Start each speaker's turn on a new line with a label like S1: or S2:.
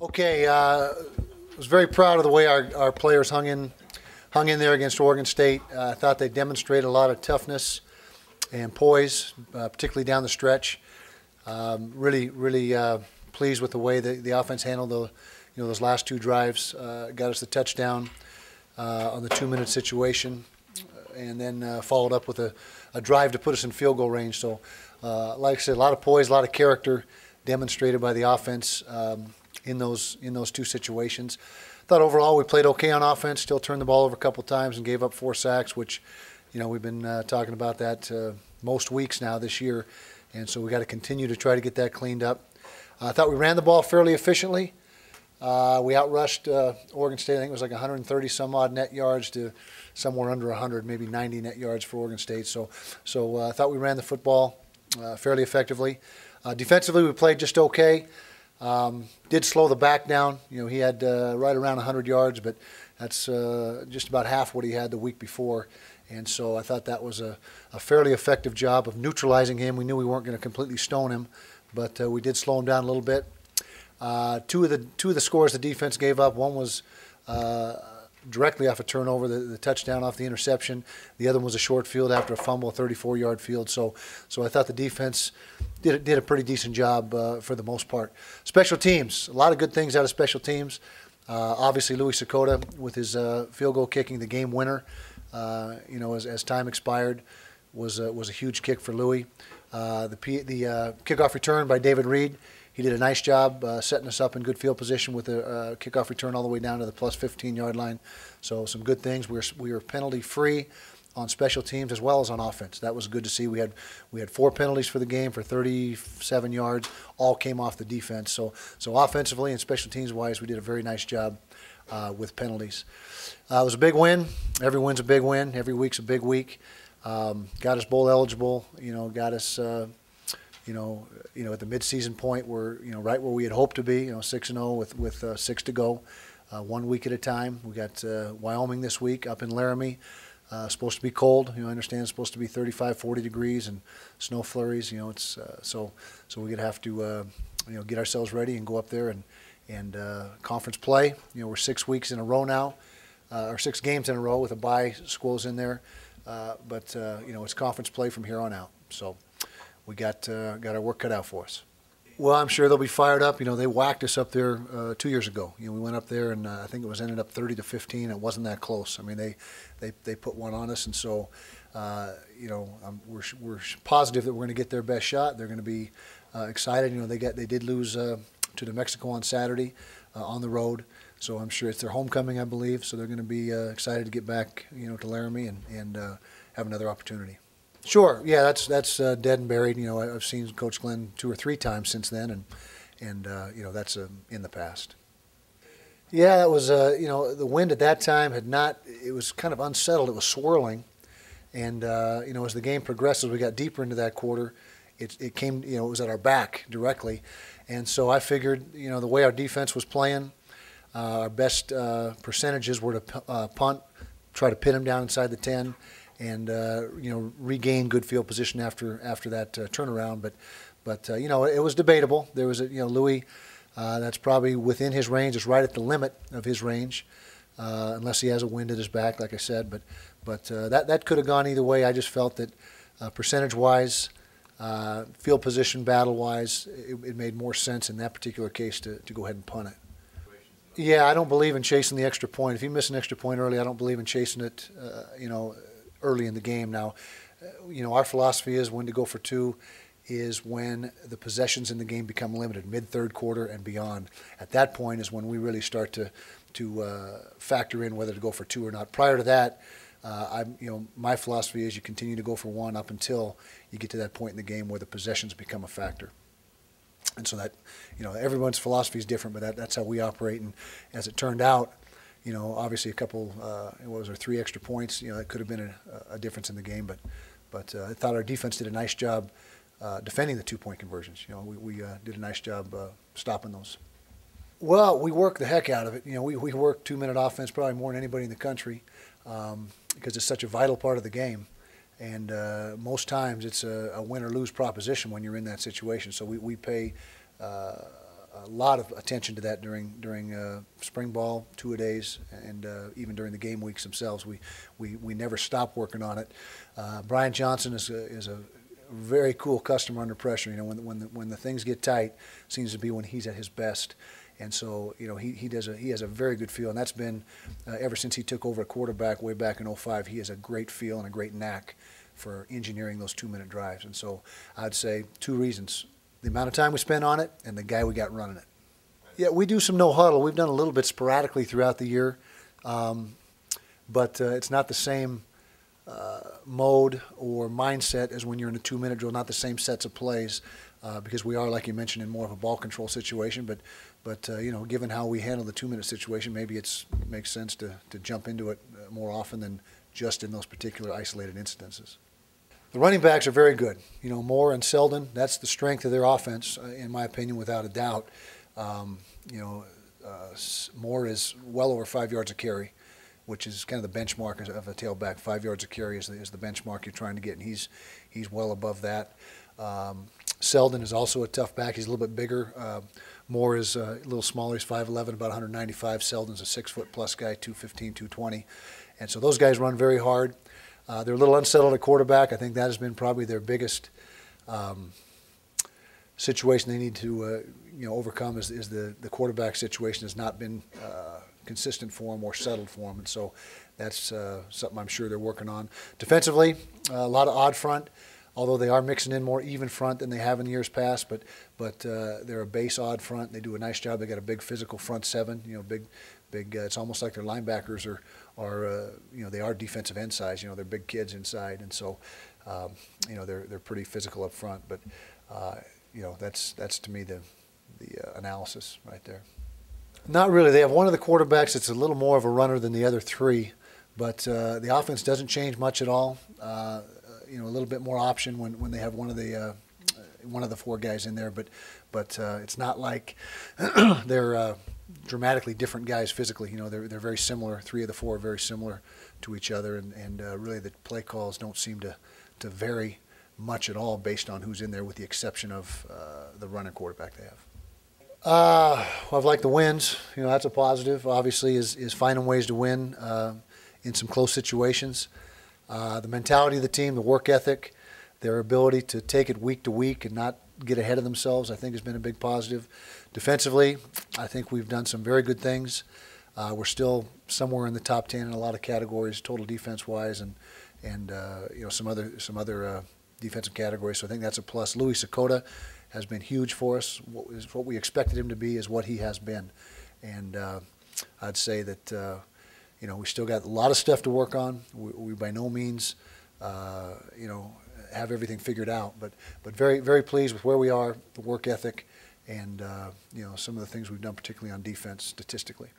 S1: Okay, I was very proud of the way our players hung in there against Oregon State. I thought they demonstrated a lot of toughness and poise, particularly down the stretch. Really pleased with the way the offense handled those last two drives. Got us the touchdown on the 2-minute situation, and then followed up with a drive to put us in field goal range. So, like I said, a lot of poise, a lot of character demonstrated by the offense in those two situations. Thought overall we played okay on offense. Still turned the ball over a couple times and gave up 4 sacks, which, we've been talking about that most weeks now this year, and so we got to continue to try to get that cleaned up. I thought we ran the ball fairly efficiently. We outrushed Oregon State. I think it was like 130 some odd net yards to somewhere under 100, maybe 90 net yards for Oregon State. So I thought we ran the football fairly effectively. Defensively, we played just okay. Did slow the back down. He had right around 100 yards, but that's just about half what he had the week before. And so I thought that was a fairly effective job of neutralizing him. We knew we weren't going to completely stone him, but we did slow him down a little bit. Two of the scores the defense gave up. One was directly off a turnover, the touchdown off the interception. The other one was a short field after a fumble, a 34-yard field. So I thought the defense did a pretty decent job for the most part. Special teams, a lot of good things out of special teams. Obviously, Louis Sakota with his field goal kicking the game winner, as time expired, was a huge kick for Louis. The kickoff return by David Reed. He did a nice job setting us up in good field position with a kickoff return all the way down to the plus 15-yard line. So some good things. We were penalty-free on special teams as well as on offense. That was good to see. We had 4 penalties for the game for 37 yards. All came off the defense. So offensively and special teams-wise, we did a very nice job with penalties. It was a big win. Every win's a big win. Every week's a big week. Got us bowl eligible. Got us. At the midseason point, we're right where we had hoped to be. 6-0 with 6 to go, 1 week at a time. We got Wyoming this week up in Laramie. Supposed to be cold. I understand it's supposed to be 35, 40 degrees and snow flurries. It's so we're gonna have to get ourselves ready and go up there and conference play. We're 6 weeks in a row now, or 6 games in a row with a bye squoze in there. But it's conference play from here on out. So we got our work cut out for us. Well, I'm sure they'll be fired up. They whacked us up there 2 years ago. We went up there and I think ended up 30-15. It wasn't that close. I mean, they put one on us, and so we're positive that we're going to get their best shot. They're going to be excited. They did lose to New Mexico on Saturday on the road, so I'm sure it's their homecoming, I believe. So they're going to be excited to get back to Laramie and have another opportunity. Sure, yeah, that's dead and buried. I've seen Coach Glenn 2 or 3 times since then, and that's in the past. Yeah, that was the wind at that time had not. It was kind of unsettled. It was swirling, and as the game progressed, as we got deeper into that quarter, it came. It was at our back directly, and so I figured the way our defense was playing, our best percentages were to punt, try to pin them down inside the 10. And regain good field position after that turnaround, but it was debatable. There was Louis, that's probably within his range. It's right at the limit of his range, unless he has a wind at his back, like I said. But that could have gone either way. I just felt that percentage-wise, field position battle-wise, it made more sense in that particular case to go ahead and punt it. Yeah, I don't believe in chasing the extra point. If you miss an extra point early, I don't believe in chasing it. Early in the game. Now, our philosophy is when to go for 2 is when the possessions in the game become limited, mid-third quarter and beyond. At that point is when we really start to factor in whether to go for 2 or not. Prior to that, my philosophy is you continue to go for 1 up until you get to that point in the game where the possessions become a factor. And so that, everyone's philosophy is different, but that's how we operate. And as it turned out, obviously a couple, 3 extra points, that could have been a difference in the game, but I thought our defense did a nice job defending the 2-point conversions. We did a nice job stopping those. Well, we work the heck out of it. We work 2-minute offense probably more than anybody in the country because it's such a vital part of the game. And most times it's a win or lose proposition when you're in that situation. So we pay a lot of attention to that during spring ball, two-a-days, and even during the game weeks themselves. We never stop working on it. Brian Johnson is a very cool customer under pressure. You know, when the things get tight, seems to be when he's at his best. And so, you know, he has a very good feel, and that's been ever since he took over a quarterback way back in '05. He has a great feel and a great knack for engineering those 2-minute drives. And so, I'd say 2 reasons: the amount of time we spend on it, and the guy we got running it. Yeah, we do some no huddle. We've done a little bit sporadically throughout the year, but it's not the same mode or mindset as when you're in a 2-minute drill. Not the same sets of plays, because we are, like you mentioned, in more of a ball control situation. But you know, given how we handle the 2-minute situation, maybe it makes sense to jump into it more often than just in those particular isolated instances. The running backs are very good. You know, Moore and Selden, that's the strength of their offense, in my opinion, without a doubt. You know, Moore is well over 5 yards a carry, which is kind of the benchmark of a tailback. 5 yards a carry is the benchmark you're trying to get, and he's well above that. Selden is also a tough back. He's a little bit bigger. Moore is a little smaller. He's 5'11", about 195. Selden's a 6-foot-plus guy, 215, 220. And so those guys run very hard. They're a little unsettled at quarterback. I think that has been probably their biggest situation they need to you know, overcome is the quarterback situation has not been consistent for them or settled for them. And so that's something I'm sure they're working on. Defensively, a lot of odd front, although they are mixing in more even front than they have in years past. But they're a base odd front. They do a nice job. They got a big physical front seven. You know, big. It's almost like their linebackers are you know, they are defensive end size. You know, they're big kids inside, and so you know, they're pretty physical up front. But you know, that's to me the analysis right there. Not really. They have one of the quarterbacks that's a little more of a runner than the other 3, but the offense doesn't change much at all. You know, a little bit more option when they have one of the 4 guys in there, but it's not like they're dramatically different guys physically. You know, they're very similar. 3 of the 4 are very similar to each other, and really the play calls don't seem to vary much at all based on who's in there, with the exception of the running quarterback they have. Well, I've liked the wins. You know, that's a positive. Obviously, is finding ways to win in some close situations. The mentality of the team, the work ethic, their ability to take it week to week and not get ahead of themselves, I think has been a big positive. Defensively, I think we've done some very good things. We're still somewhere in the top 10 in a lot of categories, total defense-wise, and you know, some other defensive categories. So I think that's a plus. Louis Sakota has been huge for us. What we expected him to be is what he has been, and I'd say that you know, we still got a lot of stuff to work on. We by no means you know, have everything figured out, but very, very pleased with where we are, the work ethic, and you know, some of the things we've done, particularly on defense statistically.